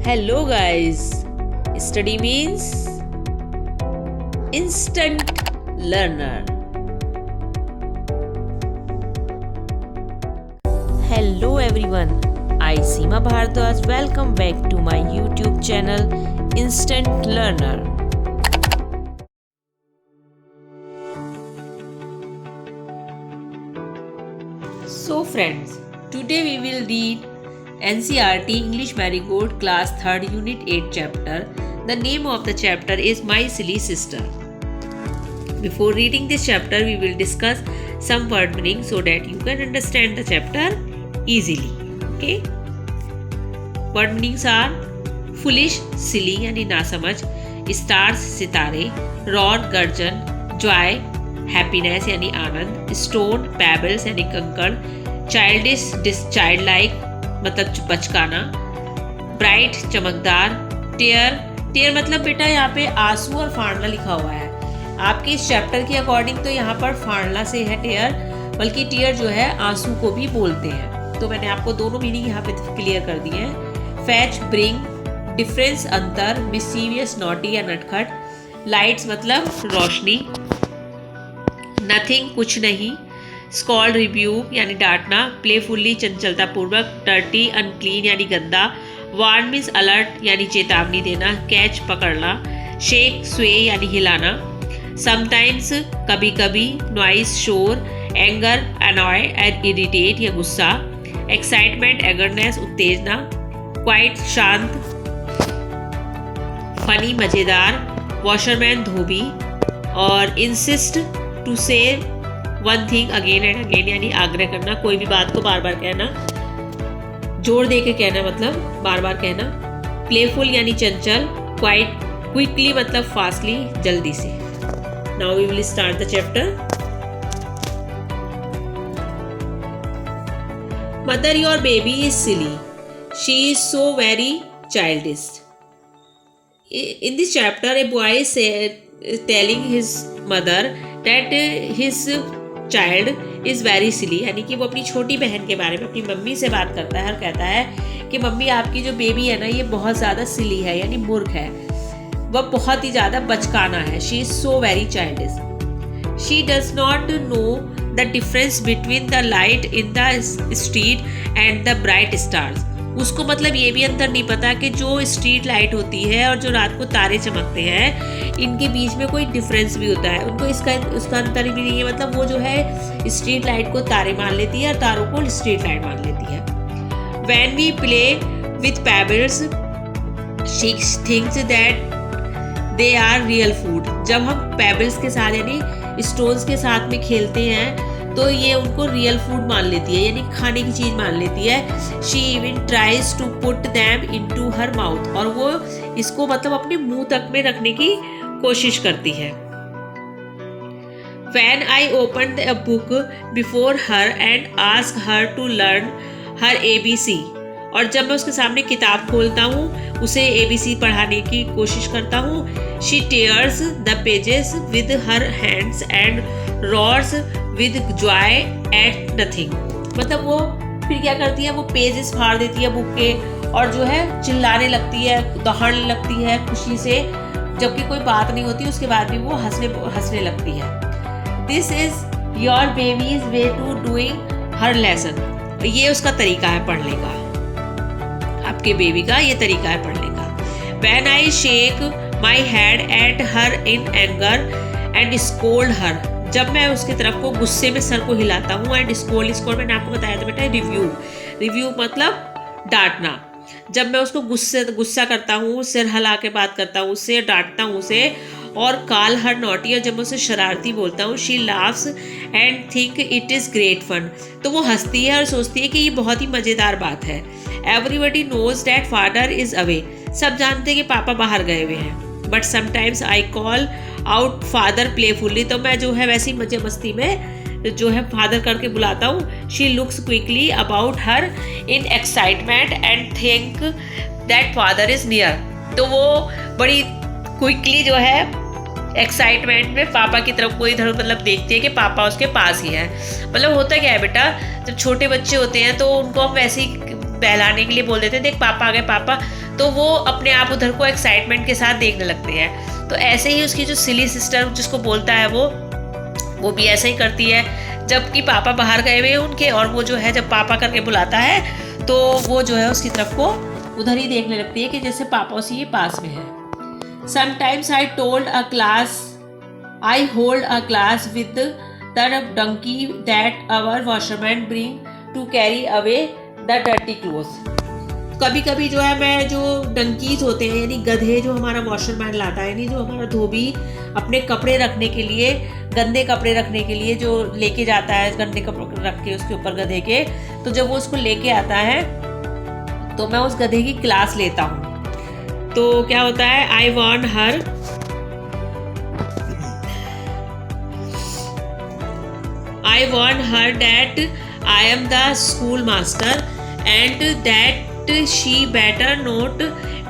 Hello guys, study means instant learner. Hello everyone, I Seema Bhardwaj welcome back to my YouTube channel Instant Learner. So friends, today we will read NCERT English Marigold Class 3rd Unit 8 chapter. The name of the chapter is My Silly Sister. Before reading this chapter, we will discuss some word meaning so that you can understand the chapter easily. Okay? Word meanings are foolish, silly यानी ना समझ, stars सितारे, roar गर्जन, joy happiness यानी आनंद, stone pebbles यानी कंकड़, childish childlike मतलब बचकाना, bright चमकदार, टेयर मतलब बेटा यहाँ पे आंसू और फाड़ना लिखा हुआ है। आपके इस चैप्टर के अकॉर्डिंग तो यहाँ पर फाड़ना से है टेयर, बल्कि टेयर जो है आंसू को भी बोलते हैं। तो मैंने आपको दोनों मीनिंग यहाँ पे क्लियर कर दिए हैं। फैच ब्रिंग, डिफरेंस अंतर, मिस्चीवियस नॉटी या नटखट, लाइट्स मतलब रोशनी, नथिंग कुछ नहीं, स्कॉल्ड रिब्यूक यानी डांटना, प्लेफुल्ली चंचलता पूर्वक, डर्टी अनक्लीन यानी गंदा, वार्न मीन्स अलर्ट यानी चेतावनी देना, कैच पकड़ना, शेक स्वे यानी हिलाना, समटाइम्स कभी कभी, नॉइस शोर, एंगर अनॉय एंड इरिटेट या गुस्सा, एक्साइटमेंट एगरनेस उत्तेजना, क्वाइट शांत, फनी मजेदार, वॉशरमैन धोबी, और इंसिस्ट टू से one thing again and again यानी आग्रह करना, कोई भी बात को बार बार कहना, जोर दे के कहना मतलब बार बार कहना, प्लेफुल यानी चंचल, क्वाइट क्विकली मतलब फास्टली जल्दी से। Now we will start the chapter. Mother your baby is silly, she is so very childish. In this chapter, a boy is telling his mother that his child is very silly, यानी कि वो अपनी छोटी बहन के बारे में अपनी मम्मी से बात करता है और कहता है कि मम्मी आपकी जो बेबी है ना ये बहुत ज़्यादा सिली है यानी मूर्ख है, वह बहुत ही ज़्यादा बचकाना है। She is so very childish. She does not know the difference between the light in the street and the bright stars. उसको मतलब ये भी अंतर नहीं पता कि जो स्ट्रीट लाइट होती है और जो रात को तारे चमकते हैं इनके बीच में कोई डिफरेंस भी होता है। उनको उसका अंतर भी नहीं है। मतलब वो जो है स्ट्रीट लाइट को तारे मान लेती है और तारों को स्ट्रीट लाइट मान लेती है। When we play with pebbles, she thinks that they are real food. जब हम पेबल्स के साथ यानी स्टोन्स के साथ में खेलते हैं तो ये उनको रियल फूड मान लेती है यानी खाने की चीज़ मान लेती है। She even tries to put them into her mouth, और वो इसको मतलब अपने मुंह तक में रखने की कोशिश करती है। When I opened a book before her and asked her to learn her ABC, और जब मैं उसके सामने किताब खोलता हूँ उसे ABC पढ़ाने की कोशिश करता हूँ। She tears the pages with her hands and roars with joy at nothing। मतलब वो फिर क्या करती है, वो पेजेस फाड़ देती है बुक के और जो है चिल्लाने लगती है, दहाड़ने लगती है खुशी से, जबकि कोई बात नहीं होती उसके बाद भी वो हंसने लगती है। This is your baby's way to doing her lesson। ये उसका तरीका है पढ़ने का, आपके बेबी का ये तरीका है पढ़ने का। When I shake my head at her in anger and scold her, जब मैं उसकी तरफ को गुस्से में सर को हिलाता हूँ एंड स्कोल्ड मैंने आपको बताया था बेटा रिव्यू मतलब डांटना। जब मैं उसको गुस्सा करता हूँ, सिर हिला के बात करता हूँ उससे, डांटता हूँ उसे, और कॉल हर नॉटी, और जब मैं उसे शरारती बोलता हूँ, she laughs and think it is great fun, तो वो हंसती है और सोचती है कि ये बहुत ही मज़ेदार बात है। Everybody knows that father is away, सब जानते हैं कि पापा बाहर गए हुए हैं। But sometimes I call out father playfully, तो मैं जो है वैसी मजे मस्ती में जो है फादर करके बुलाता हूँ। She looks quickly about her in excitement and think that father is near, तो वो बड़ी क्विकली जो है एक्साइटमेंट में पापा की तरफ को इधर मतलब देखती है कि पापा उसके पास ही है। मतलब होता क्या है बेटा, जब छोटे बच्चे होते हैं तो उनको हम वैसे ही बहलाने के लिए बोल देते हैं, देख पापा आ गए पापा, तो वो अपने आप उधर को एक्साइटमेंट के साथ देखने लगते हैं। तो ऐसे ही उसकी जो सिली सिस्टर जिसको बोलता है वो भी ऐसे ही करती है, जबकि पापा बाहर गए हुए हैं उनके, और वो जो है जब पापा करके बुलाता है तो वो जो है उसकी तरफ को उधर ही देखने लगती है कि जैसे पापा से ये पास में है। Sometimes I hold a class with the donkey that our washerman bring to carry away the dirty clothes. कभी कभी जो है मैं जो डंकीज होते हैं यानी गधे जो हमारा वॉशरमैन लाता है, यानी जो हमारा धोबी अपने कपड़े रखने के लिए, गंदे कपड़े रखने के लिए जो लेके जाता है, गंदे कपड़े रख के उसके ऊपर गधे के, तो जब वो उसको लेके आता है तो मैं उस गधे की क्लास लेता हूँ। तो क्या होता है, I warn her that I am the school master and that she better not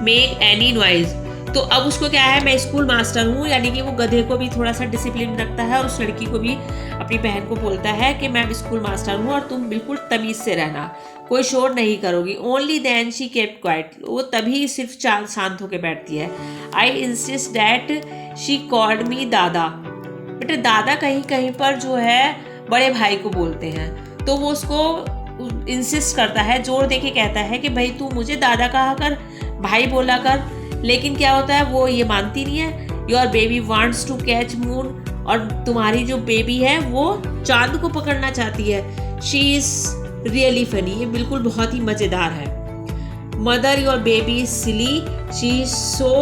make any noise. तो अब उसको क्या है, मैं स्कूल मास्टर हूँ, यानी कि वो गधे को भी थोड़ा सा डिसिप्लिन रखता है और उस लड़की को भी, अपनी बहन को बोलता है कि मैं स्कूल मास्टर हूँ और तुम बिल्कुल तमीज़ से रहना, कोई शोर नहीं करोगी। Only then she kept quiet, वो तभी सिर्फ शांत होकर बैठती है। I insist that she called me dada. बेटे दादा कहीं कहीं पर जो है बड़े भाई को बोलते हैं, तो वो उसको इंसिस्ट करता है, जोर देके कहता है कि भाई तू मुझे दादा कहा कर, भाई बोला कर। लेकिन क्या होता है, वो ये मानती नहीं है। Your baby wants to catch moon, और तुम्हारी जो बेबी है वो चांद को पकड़ना चाहती है। शी इज रियली फनी, ये बिल्कुल बहुत ही मज़ेदार है। Mother your baby is silly, she is so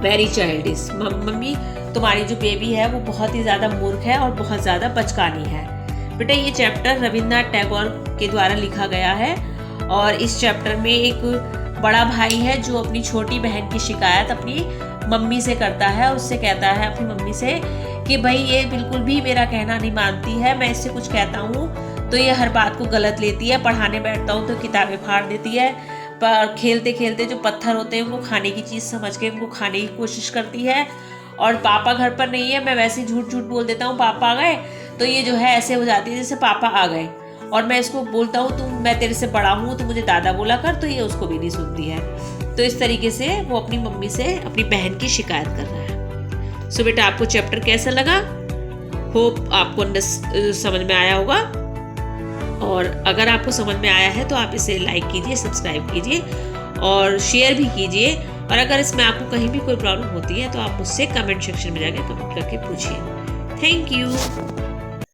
very childish. Mummy तुम्हारी जो बेबी है वो बहुत ही ज़्यादा मूर्ख है और बहुत ज़्यादा बचकानी है। बेटा ये चैप्टर रविन्द्रनाथ टैगोर के द्वारा लिखा गया है, और इस चैप्टर में एक बड़ा भाई है जो अपनी छोटी बहन की शिकायत अपनी मम्मी से करता है। उससे कहता है अपनी मम्मी से कि भाई ये बिल्कुल भी मेरा कहना नहीं मानती है, मैं इससे कुछ कहता हूँ तो ये हर बात को गलत लेती है, पढ़ाने बैठता हूँ तो किताबें फाड़ देती है, पर खेलते खेलते जो पत्थर होते हैं उनको खाने की चीज़ समझ के उनको खाने की कोशिश करती है। और पापा घर पर नहीं है, मैं वैसे ही झूठ बोल देता हूँ पापा आ गए, तो ये जो है ऐसे हो जाती है जैसे पापा आ गए। और मैं इसको बोलता हूँ मैं तेरे से बड़ा हूँ तो मुझे दादा बोला कर, तो ये उसको भी नहीं सुनती है। तो इस तरीके से वो अपनी मम्मी से अपनी बहन की शिकायत कर रहा है। सो बेटा आपको चैप्टर कैसा लगा? होप आपको समझ में आया होगा, और अगर आपको समझ में आया है तो आप इसे लाइक कीजिए, सब्सक्राइब कीजिए और शेयर भी कीजिए। और अगर इसमें आपको कहीं भी कोई प्रॉब्लम होती है तो आप मुझसे कमेंट सेक्शन में जाकर कमेंट करके पूछिए। Thank you.